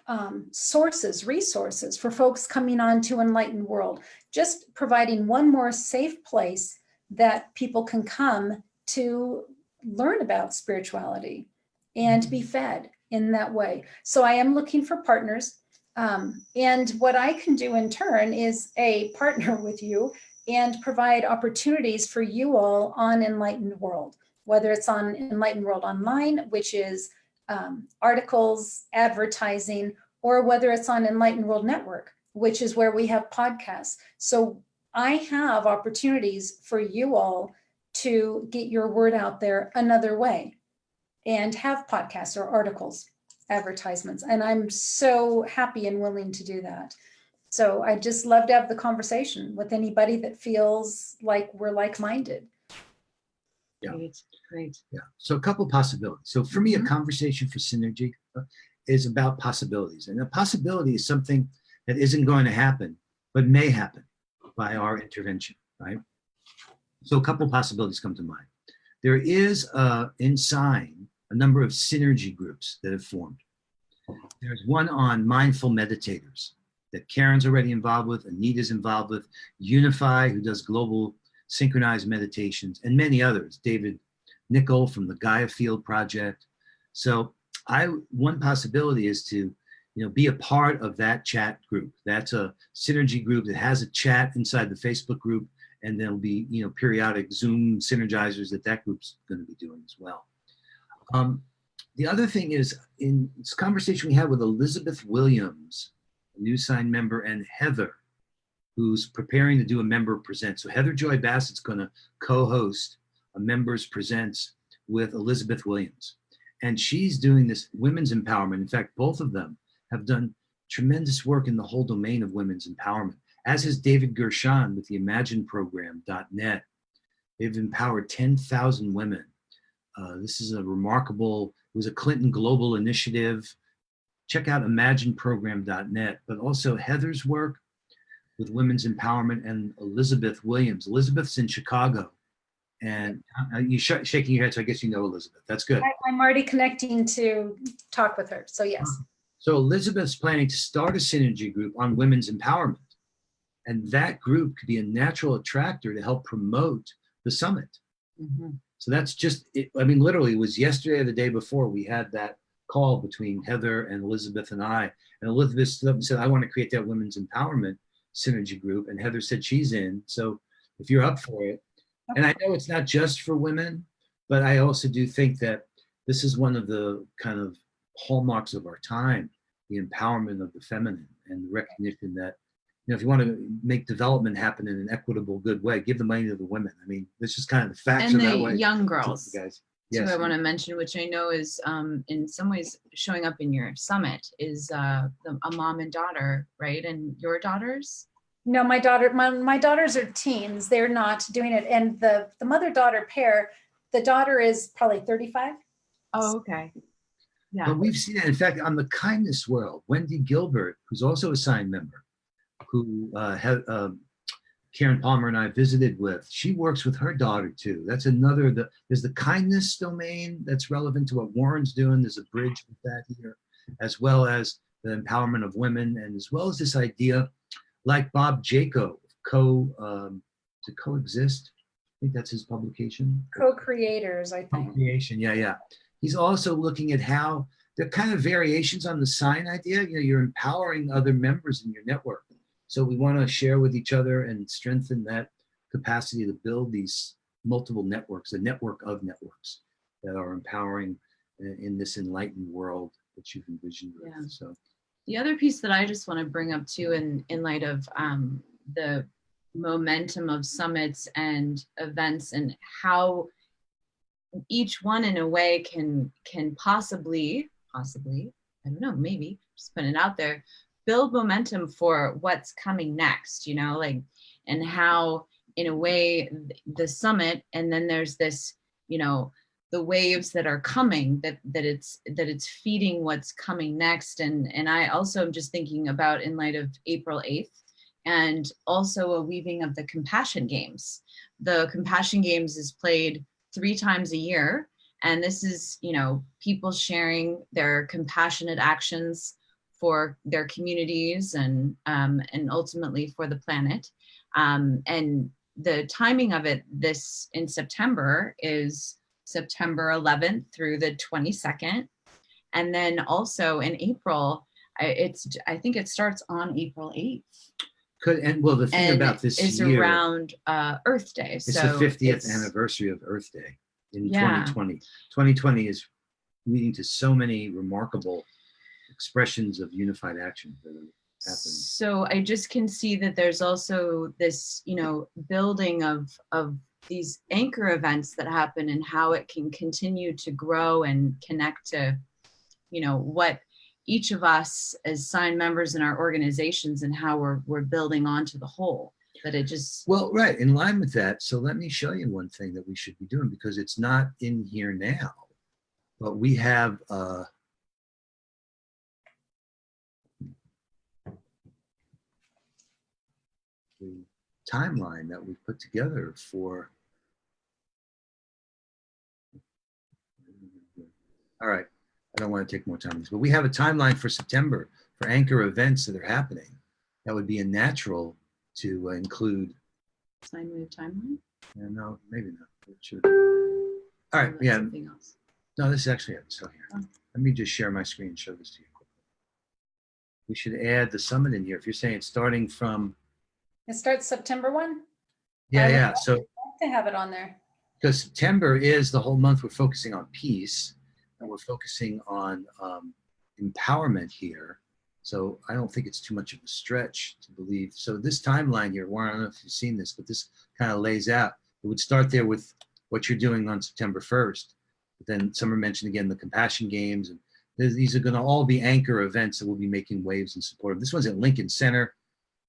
C: resources for folks coming on to Enlightened World, just providing one more safe place that people can come to learn about spirituality and be fed in that way. So I am looking for partners. And what I can do in turn is partner with you and provide opportunities for you all on Enlightened World, whether it's on Enlightened World Online, which is articles, advertising, or whether it's on Enlightened World Network, which is where we have podcasts. So I have opportunities for you all to get your word out there another way and have podcasts or articles, advertisements. And I'm so happy and willing to do that. So I just love to have the conversation with anybody that feels like we're like-minded.
B: Yeah.
A: Great.
B: Yeah. So a couple of possibilities. So for me, a conversation for synergy is about possibilities. And a possibility is something that isn't going to happen, but may happen by our intervention, right? So a couple of possibilities come to mind. There is in SINE a number of synergy groups that have formed. There's one on mindful meditators that Karen's already involved with, Anita's involved with, Unify, who does global synchronized meditations, and many others, David Nickel from the Gaia Field Project. So one possibility is to be a part of that chat group. That's a synergy group that has a chat inside the Facebook group, And there'll be, periodic Zoom synergizers that group's going to be doing as well. The other thing is, in this conversation we had with Elizabeth Williams, a new SINE member, and Heather, who's preparing to do a member present. So Heather Joy Bassett's going to co-host a members presents with Elizabeth Williams. And she's doing this women's empowerment. In fact, both of them have done tremendous work in the whole domain of women's empowerment, as has David Gershon with the imagineprogram.net. They've empowered 10,000 women. This is a remarkable, it was a Clinton Global Initiative. Check out imagineprogram.net, but also Heather's work with women's empowerment and Elizabeth Williams. Elizabeth's in Chicago. And you're shaking your head, so I guess you know Elizabeth. That's good.
C: I'm already connecting to talk with her, so yes.
B: So Elizabeth's planning to start a synergy group on women's empowerment. And that group could be a natural attractor to help promote the summit. Mm-hmm. So that's just, literally it was yesterday or the day before we had that call between Heather and Elizabeth and I. And Elizabeth stood up and said, I want to create that women's empowerment synergy group. And Heather said she's in. So if you're up for it. And I know it's not just for women, but I also do think that this is one of the kind of hallmarks of our time, the empowerment of the feminine and the recognition that, if you want to make development happen in an equitable, good way, give the money to the women. This is kind of the facts
A: and
B: of that way.
A: And the young girls,
B: guys.
A: Yes. Too, I want to mention, which I know is in some ways showing up in your summit, is a mom and daughter, right? And your daughters?
C: No, my daughters are teens. They're not doing it. And the mother-daughter pair, the daughter is probably 35.
A: Oh, okay. Yeah.
B: But we've seen that. In fact, on the Kindness World, Wendy Gilbert, who's also a SINE member, who Karen Palmer and I visited with, she works with her daughter too. That's another, there's the kindness domain that's relevant to what Warren's doing. There's a bridge with that here, as well as the empowerment of women, and as well as this idea, like Bob Jaco, to coexist. I think that's his publication.
C: Co-creators, I think.
B: Co-creation, yeah. He's also looking at how there are kind of variations on the SINE idea. You're empowering other members in your network. So we want to share with each other and strengthen that capacity to build these multiple networks, a network of networks that are empowering in this enlightened world that you've envisioned. Yeah. So
A: the other piece that I just want to bring up too, in light of the momentum of summits and events and how each one in a way can possibly, I don't know, maybe just putting it out there, build momentum for what's coming next, and how in a way the summit, and then there's this, the waves that are coming, that it's feeding what's coming next. And I also am just thinking about, in light of April 8th, and also a weaving of the Compassion Games. The Compassion Games is played 3 times a year. And this is, people sharing their compassionate actions for their communities and ultimately for the planet. And the timing of it in September is September 11th through the 22nd. And then also in April, I think it starts on April 8th.
B: The thing about this
A: is
B: year,
A: around Earth Day.
B: It's the 50th anniversary of Earth Day in 2020. 2020 is leading to so many remarkable expressions of unified action that are happening.
A: So I just can see that there's also this, building of these anchor events that happen, and how it can continue to grow and connect to, what each of us as SINE members in our organizations, and how we're building onto the whole. That it just...
B: Well, right, in line with that. So let me show you one thing that we should be doing, because it's not in here now, but we have the timeline that we've put together for. All right, I don't want to take more time on this, but we have a timeline for September for anchor events that are happening. That would be a natural to include.
A: SINE Wave timeline?
B: Yeah, no, maybe not. It should. All right, yeah.
A: Something else.
B: No, this is actually still here. Oh. Let me just share my screen and show this to you quickly. We should add the summit in here. If you're saying it's starting from...
C: It starts September 1.
B: Yeah. So
C: love to have it on there.
B: because September is the whole month we're focusing on peace, and we're focusing on empowerment here. So I don't think it's too much of a stretch to believe. So this timeline here, Warren, I don't know if you've seen this, but this kind of lays out. It would start there with what you're doing on September 1st. But then Summer mentioned again the compassion games, and these are going to all be anchor events that will be making waves in support of. This one's at Lincoln Center.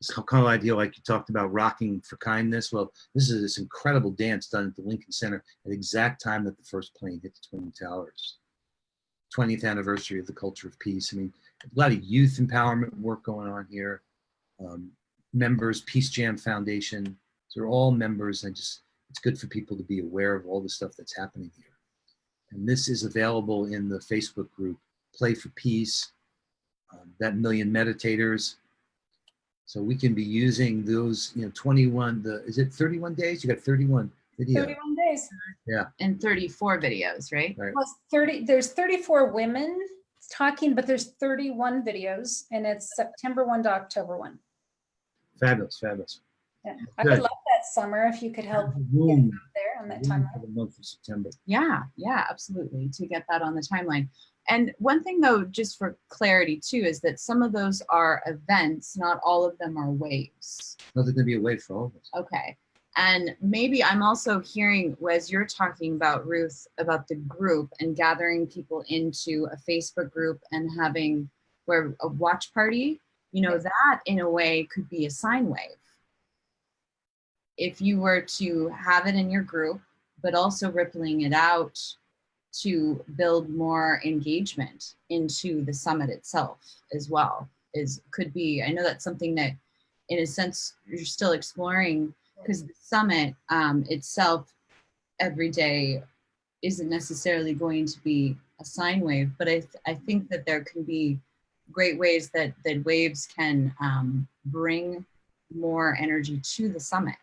B: This kind of idea, like you talked about, rocking for kindness. Well, this is this incredible dance done at the Lincoln Center at the exact time that the first plane hit the Twin Towers. 20th anniversary of the culture of peace. I mean, a lot of youth empowerment work going on here. Members, Peace Jam Foundation. They're all members. It's good for people to be aware of all the stuff that's happening here. And this is available in the Facebook group, Play for Peace, that Million Meditators. So we can be using those, 21, is it 31 days? You got 31 videos.
C: 31 days.
B: Yeah.
A: And 34 videos, right?
B: Right.
C: Well, there's 34 women talking, but there's 31 videos, and it's September 1 to October 1.
B: Fabulous.
C: Yeah. I would love that, Summer, if you could help get it out there on that timeline.
B: For the month of September.
A: Yeah, absolutely, to get that on the timeline. And one thing though, just for clarity too, is that some of those are events, not all of them are waves.
B: No, there's going to be a wave for all of us.
A: Okay. And maybe I'm also hearing, as you're talking about, Ruth, about the group and gathering people into a Facebook group and having a watch party, that in a way could be a sine wave. If you were to have it in your group, but also rippling it out to build more engagement into the summit itself as well, could be, I know that's something that in a sense you're still exploring, because the summit itself every day isn't necessarily going to be a sine wave, but I think that there can be great ways that waves can bring more energy to the summit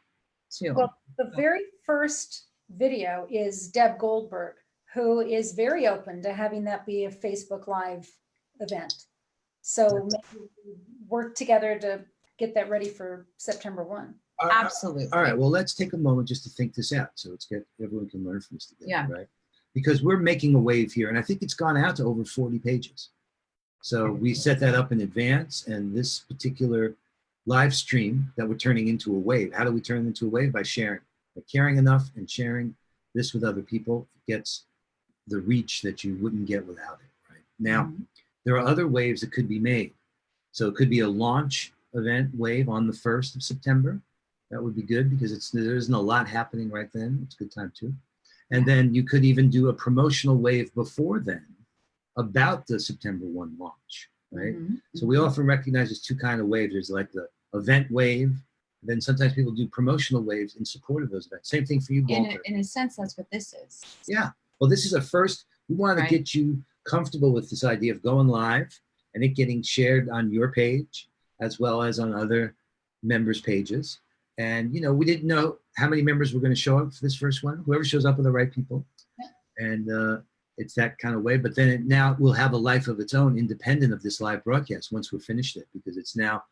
A: too.
C: Well, the very first video is Deb Goldberg, who is very open to having that be a Facebook Live event. So maybe we work together to get that ready for September 1.
A: Absolutely.
B: All right, well, let's take a moment just to think this out. So everyone can learn from this together,
A: Yeah.
B: right? Because we're making a wave here, and I think it's gone out to over 40 pages. So we set that up in advance, and this particular live stream that we're turning into a wave. How do we turn it into a wave? By sharing. By caring enough and sharing this with other people, it gets the reach that you wouldn't get without it, right? Now, there are other waves that could be made. So it could be a launch event wave on the 1st of September. That would be good because there isn't a lot happening right then. It's a good time too. And then you could even do a promotional wave before then about the September 1 launch, right? So we often recognize there's two kinds of waves. There's like the event wave. Then sometimes people do promotional waves in support of those events. Same thing for you, Walter.
A: In a sense, that's what this is.
B: Yeah. Well, this is a first. We want to get you comfortable with this idea of going live and it getting shared on your page as well as on other members' pages. And, we didn't know how many members were going to show up for this first one. Whoever shows up are the right people. Yeah. And it's that kind of way. But then it now will have a life of its own independent of this live broadcast once we're finished it, because it's now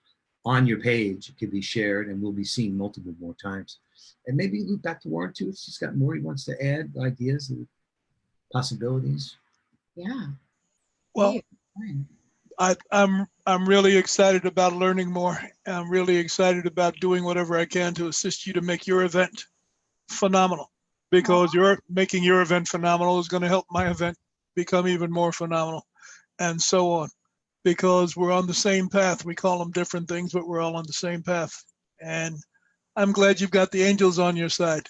B: on your page. It can be shared and will be seen multiple more times. And maybe loop back to Warren too. If he's got more he wants to add, ideas, possibilities.
A: Yeah.
E: Well, I'm really excited about learning more. I'm really excited about doing whatever I can to assist you to make your event phenomenal, because you're making your event phenomenal is going to help my event become even more phenomenal, and so on, because we're on the same path. We call them different things, but we're all on the same path. And I'm glad you've got the angels on your side.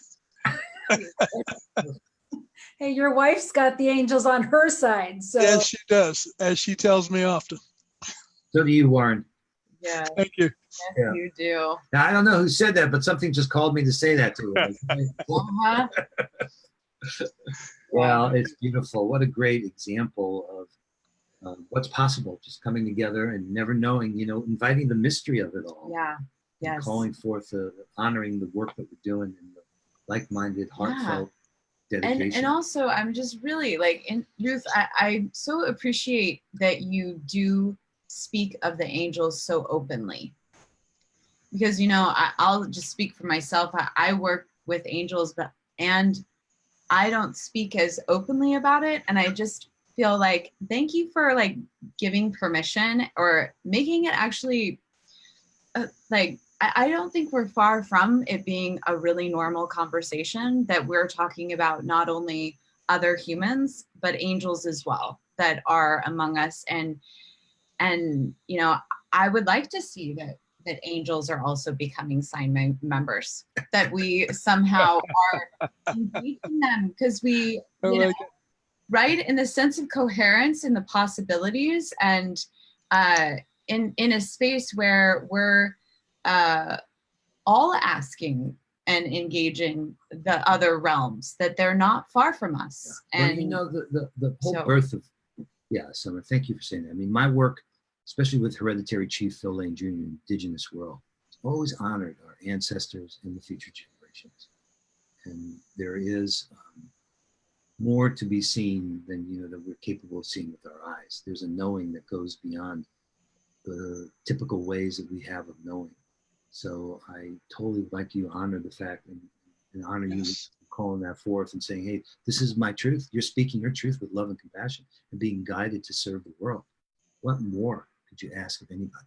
C: Hey, your wife's got the angels on her side. So
E: yes, she does, as she tells me often.
B: So do you, Warren.
A: Yeah.
E: Thank you.
A: Yes, you do.
B: Now, I don't know who said that, but something just called me to say that to her. Well, it's beautiful. What a great example of what's possible, just coming together and never knowing, inviting the mystery of it all.
A: Yeah. Yes.
B: Calling forth, honoring the work that we're doing and the like-minded, heartfelt dedication.
A: And also, I'm just really Ruth, I so appreciate that you do speak of the angels so openly, because, you know, I'll just speak for myself. I work with angels, and I don't speak as openly about it. And I just feel like, thank you for like giving permission or making it actually like, I don't think we're far from it being a really normal conversation that we're talking about not only other humans, but angels as well that are among us. And, you know, I would like to see that angels are also becoming SINE members, that we somehow are engaging them, because we, you know, right, in the sense of coherence and the possibilities, and in a space where we're all asking and engaging the other realms, that they're not far from us.
B: Yeah. Well,
A: and
B: you know, the whole birth of, yeah, Sommer, thank you for saying that. I mean, my work, especially with Hereditary Chief Phil Lane Jr. in Indigenous World, always honored our ancestors and the future generations. And there is more to be seen than, you know, that we're capable of seeing with our eyes. There's a knowing that goes beyond the typical ways that we have of knowing. So I totally like you honor the fact and honor you calling that forth and saying, hey, this is my truth. You're speaking your truth with love and compassion and being guided to serve the world. What more could you ask of anybody?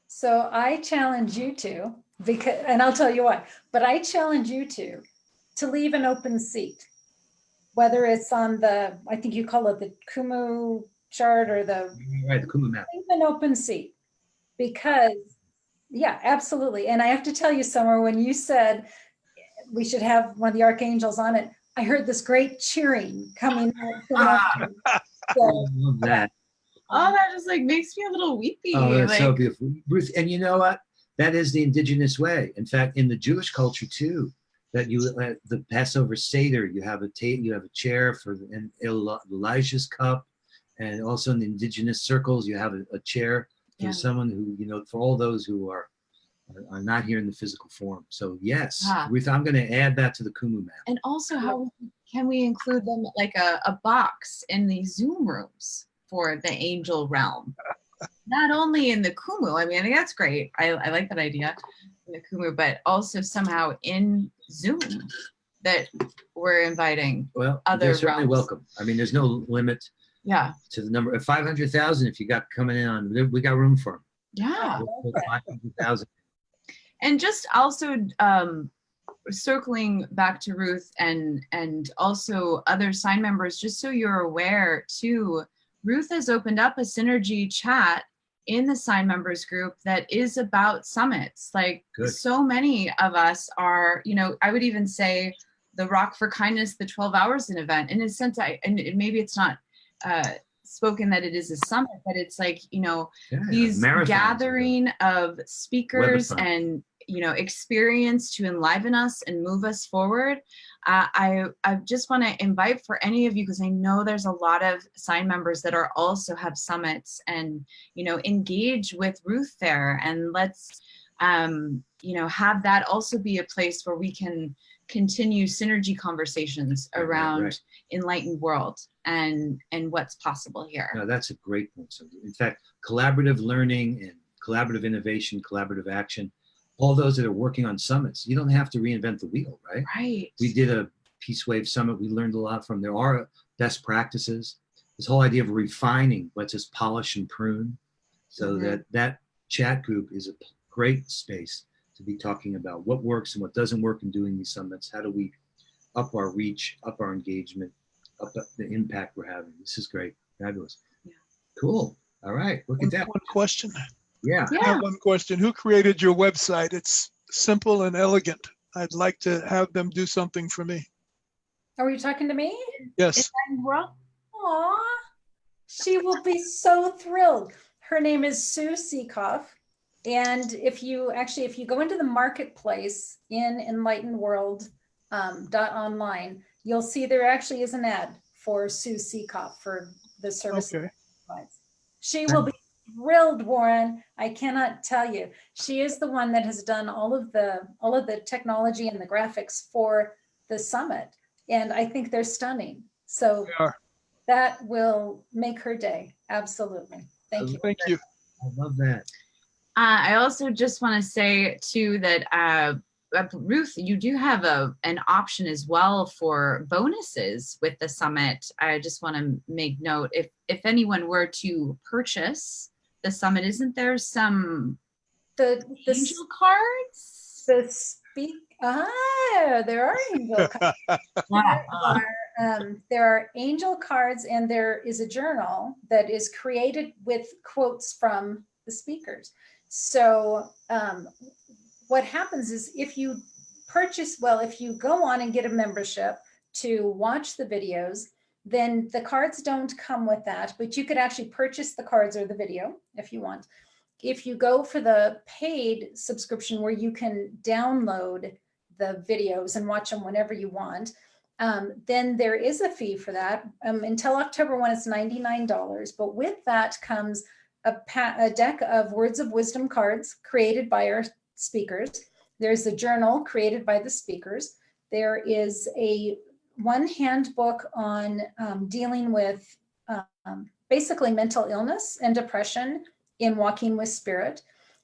C: So I challenge you to, because, and I'll tell you why, but I challenge you to leave an open seat, whether it's on the, I think you call it the Kumu chart or the,
B: right, the Kumu map.
C: Leave an open seat, because yeah, absolutely. And I have to tell you, Sommer, when you said we should have one of the archangels on it, I heard this great cheering coming out.
B: So, I love that.
A: Oh, that just like makes me a little weepy.
B: Oh, that's
A: like,
B: so beautiful, Ruth. And you know what? That is the indigenous way. In fact, in the Jewish culture too, that you the Passover Seder, you have a chair for Elijah's cup, and also in the indigenous circles, you have a chair for someone who, you know, for all those who are not here in the physical form. So yes, Ruth, I'm going to add that to the Kumu map.
A: And also, how can we include them like a box in the Zoom rooms for the angel realm? Not only in the Kumu, I mean, I think that's great. I like that idea in the Kumu, but also somehow in Zoom that we're inviting other
B: they're certainly
A: realms.
B: welcome. I mean, there's no limit to the number of 500,000. If you got coming in on, we got room for them.
A: Yeah.
B: We'll put 500,000.
A: And just also circling back to Ruth and also other SINE members, just so you're aware too, Ruth has opened up a synergy chat in the SINE members group that is about summits. Like so many of us are, you know, I would even say the Rock for Kindness, the 12 Hours in event, in a sense, and maybe it's not spoken that it is a summit, but it's like, you know, these gathering of speakers and, you know, experience to enliven us and move us forward. I just want to invite for any of you, because I know there's a lot of SINE members that are also have summits, and, you know, engage with Ruth there, and let's, you know, have that also be a place where we can continue synergy conversations around Enlightened World and what's possible here.
B: No, that's a great point. So in fact, collaborative learning and collaborative innovation, collaborative action, all those that are working on summits, you don't have to reinvent the wheel, right?
A: Right.
B: We did a Peace Wave summit. We learned a lot from, there are best practices. This whole idea of refining lets us polish and prune. So that chat group is a great space to be talking about what works and what doesn't work in doing these summits. How do we up our reach, up our engagement, up the impact we're having? This is great. Fabulous. Yeah. Cool. All right. Look at that.
E: One question.
B: Yeah.
E: I have one question. Who created your website? It's simple and elegant. I'd like to have them do something for me.
C: Are you talking to me?
E: Yes.
C: Aw, she will be so thrilled. Her name is Sue Seekoff. And if you go into the marketplace in Enlightened World .online, you'll see there actually is an ad for Sue Seekoff for the service.
E: Okay.
C: She will be thrilled, Warren. I cannot tell you. She is the one that has done all of the technology and the graphics for the summit, and I think they're stunning. So that will make her day. Absolutely. Thank you.
E: Thank you.
B: I love that.
A: I also just want to say too that Ruth, you do have an option as well for bonuses with the summit. I just want to make note, if anyone were to purchase the summit, isn't there some angel cards?
C: There are angel cards. There are angel cards, and there is a journal that is created with quotes from the speakers. So what happens is if you go on and get a membership to watch the videos, then the cards don't come with that, but you could actually purchase the cards or the video if you want. If you go for the paid subscription where you can download the videos and watch them whenever you want, then there is a fee for that. Until October 1, it's $99. But with that comes a deck of words of wisdom cards created by our speakers. There's a journal created by the speakers. There is one handbook on dealing with basically mental illness and depression in Walking with Spirit.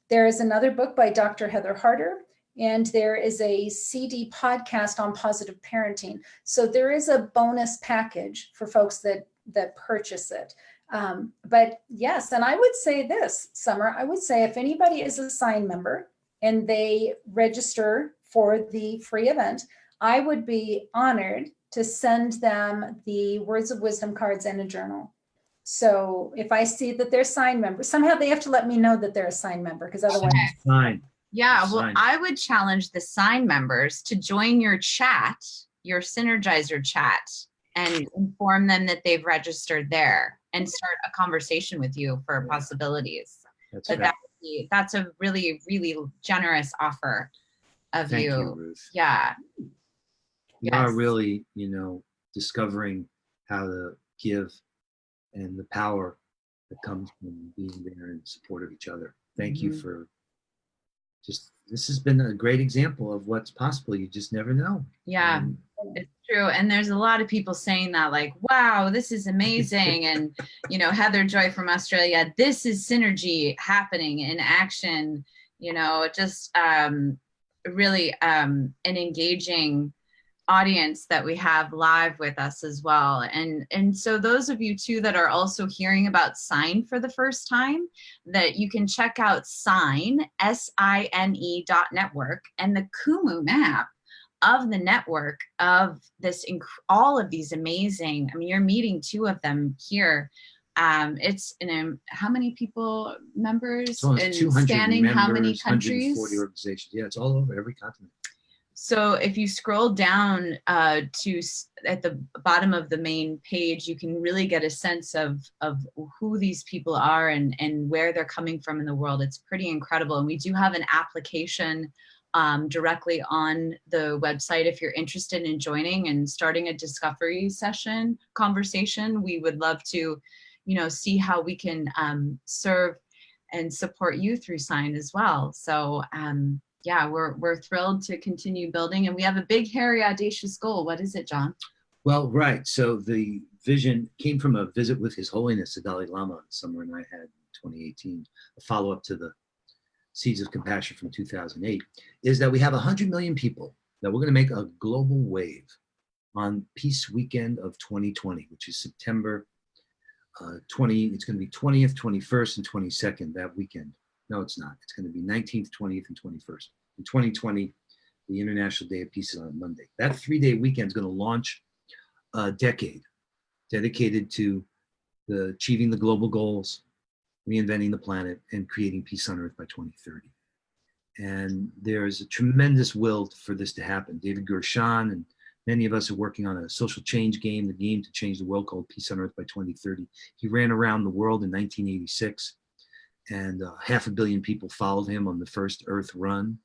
C: There is another book by Dr. Heather Harder, and there is a CD podcast on positive parenting. So there is a bonus package for folks that purchase it. But yes, and I would say this, Sommer, I would say if anybody is a SINE member and they register for the free event, I would be honored to send them the Words of Wisdom cards and a journal. So if I see that they're SINE members, somehow they have to let me know that they're a SINE member, because otherwise.
B: Fine.
A: Yeah, well, I would challenge the SINE members to join your chat, your Synergizer chat, and inform them that they've registered there and start a conversation with you for possibilities. That's a really, really generous offer of
B: Thank you, Ruth.
A: Yeah.
B: You are really, discovering how to give and the power that comes from being there in support of each other. Thank you for this has been a great example of what's possible. You just never know.
A: Yeah, it's true. And there's a lot of people saying that, like, wow, this is amazing. And, Heather Joy from Australia, this is synergy happening in action, just really an engaging audience that we have live with us as well. And so those of you too that are also hearing about SINE for the first time, that you can check out SINE, SINE.network, and the Kumu map of the network of this, all of these amazing, you're meeting two of them here. It's how many people, members,
B: and spanning
A: members, how many countries?
B: 140 organizations. Yeah, it's all over every continent.
A: So if you scroll down to at the bottom of the main page, you can really get a sense of who these people are and where they're coming from in the world. It's pretty incredible. And we do have an application directly on the website. If you're interested in joining and starting a discovery session conversation, we would love to, see how we can serve and support you through SINE as well. So yeah, we're thrilled to continue building, and we have a big, hairy, audacious goal. What is it, John?
B: Well, right. So the vision came from a visit with His Holiness, the Dalai Lama, Sommer and I had in 2018, a follow-up to the Seeds of Compassion from 2008, is that we have 100 million people that we're going to make a global wave on Peace Weekend of 2020, which is September 20. It's going to be 20th, 21st, and 22nd that weekend. No, it's not. It's going to be 19th, 20th, and 21st. In 2020, the International Day of Peace is on Monday. That 3-day weekend is going to launch a decade dedicated to achieving the global goals, reinventing the planet, and creating peace on Earth by 2030. And there's a tremendous will for this to happen. David Gershon and many of us are working on a social change game, the game to change the world called Peace on Earth by 2030. He ran around the world in 1986. And 500 million people followed him on the first Earth run.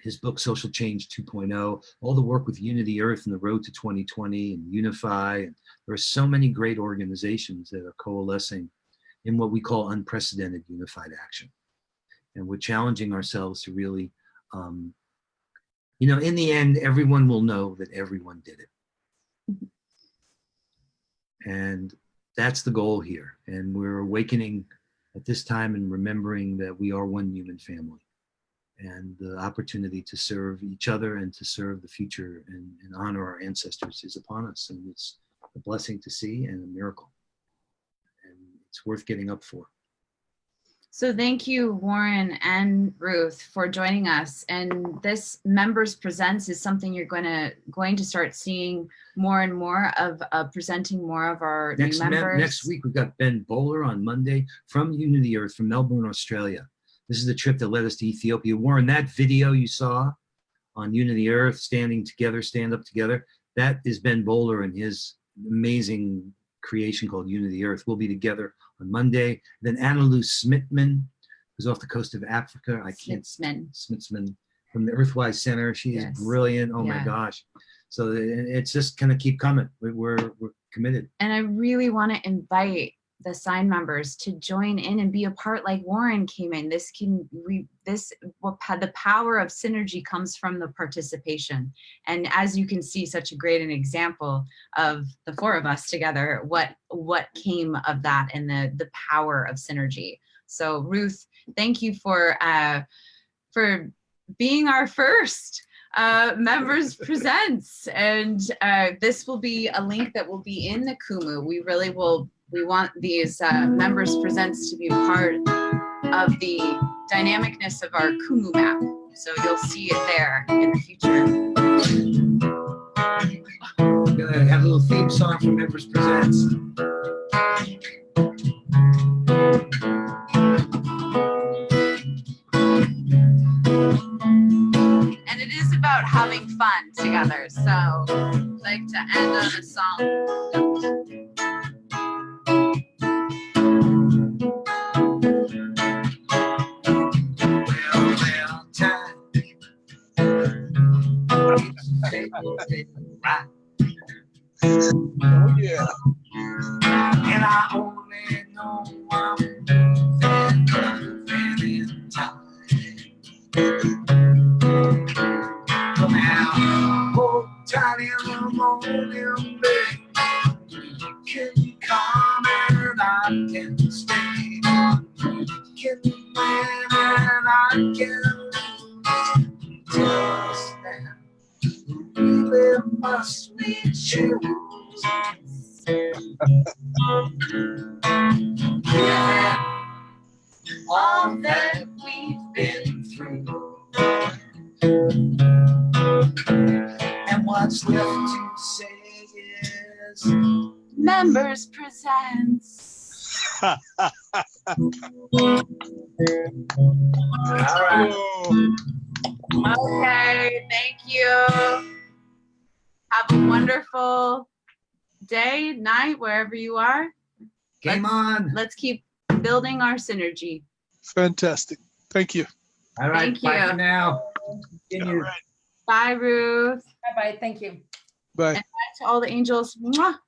B: His book, Social Change 2.0, all the work with Unity Earth and the Road to 2020 and Unify. And there are so many great organizations that are coalescing in what we call unprecedented unified action. And we're challenging ourselves to really, in the end, everyone will know that everyone did it. And that's the goal here. And we're awakening at this time, and remembering that we are one human family, and the opportunity to serve each other and to serve the future and honor our ancestors is upon us. And it's a blessing to see and a miracle. And it's worth getting up for.
A: So thank you, Warren and Ruth, for joining us. And this Members Presents is something you're going to start seeing more and more of, presenting more of our new members.
B: Next week, we've got Ben Bowler on Monday from Unity Earth from Melbourne, Australia. This is the trip that led us to Ethiopia. Warren, that video you saw on Unity Earth, standing together, stand up together, that is Ben Bowler and his amazing creation called Unity Earth. We'll be together on Monday. Then Annalou Smitsman, who's off the coast of Africa. Smitsman from the Earthwise Center. She is brilliant. Oh my gosh. So it's just gonna keep coming. We're committed. And
A: I really want to invite the SINE members to join in and be a part, like Warren came in. The power of synergy comes from the participation. And as you can see, such a great an example of the four of us together, what came of that and the power of synergy. So Ruth, thank you for being our first Members Presents. And this will be a link that will be in the Kumu. We want these Members Presents to be a part of the dynamicness of our Kumu map. So you'll see it there in the future.
B: We're gonna have a little theme song for Members Presents.
A: And it is about having fun together. So I'd like to end on a song.
E: Oh yeah.
B: And I only know I'm moving in time. Come out, hold tight in the morning, babe. You can come and I can stay. You can win and I can lose. Just now. Really must we choose? Yeah, all that we've been through, and what's left to say is
A: Members Presents.
B: all right.
A: Okay, thank you. Have a wonderful day, night, wherever you are.
B: Game on.
A: Let's keep building our synergy.
E: Fantastic. Thank you.
B: All right.
A: Thank
B: Bye
A: you.
B: for now.
E: All right.
A: Bye, Ruth.
C: Bye-bye. Thank you.
E: Bye.
A: And bye to all the angels. Mwah.